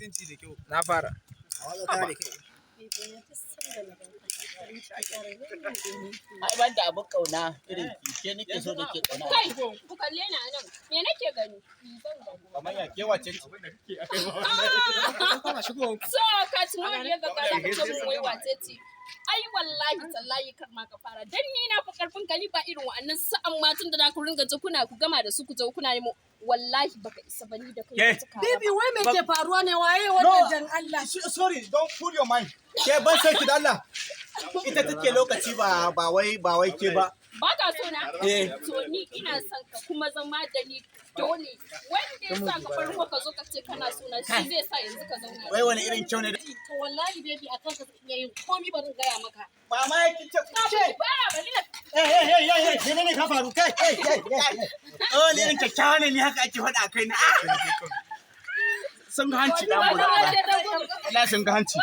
mutunci da kyau. Na fara. Ai ban da abin kauna irin ke nake so nake kauna. Kai, ku kalle ni anan. Me nake gani? Kamar ya ke wace ce? So, ka tuno ne ga ka ce mun wai wace ce? Ai wallahi tallahi kar ma ka fara. Dan ni na fi karfin ka ni ba irin wa'annan sa'an matan da za ku ringa kuna ku gama da su ku zo kuna nemo. Wallahi baka isa bani da kai ka. Bibi wai me ke faruwa ne waye wannan dan Allah? Sorry, don't put your mind. Ke ban san ki da Allah. Ita take lokaci ba wai ke ba. Ba ka so na? To ni ina son ka kuma zama da ni dole. Wanda ya sa ka farko ka zo ka ce kana so na shi zai sa yanzu ka zauna. Wai wani irin kyau ne da To wallahi baby akan ka yayin komai barin gaya maka. ba ma yake ce. Ba bari na Ne ka faru kai. Oh, ne irin kyakkyawa ne haka ake faɗa kai na. Sun ga hanci dan mu. Allah sun ga hanci.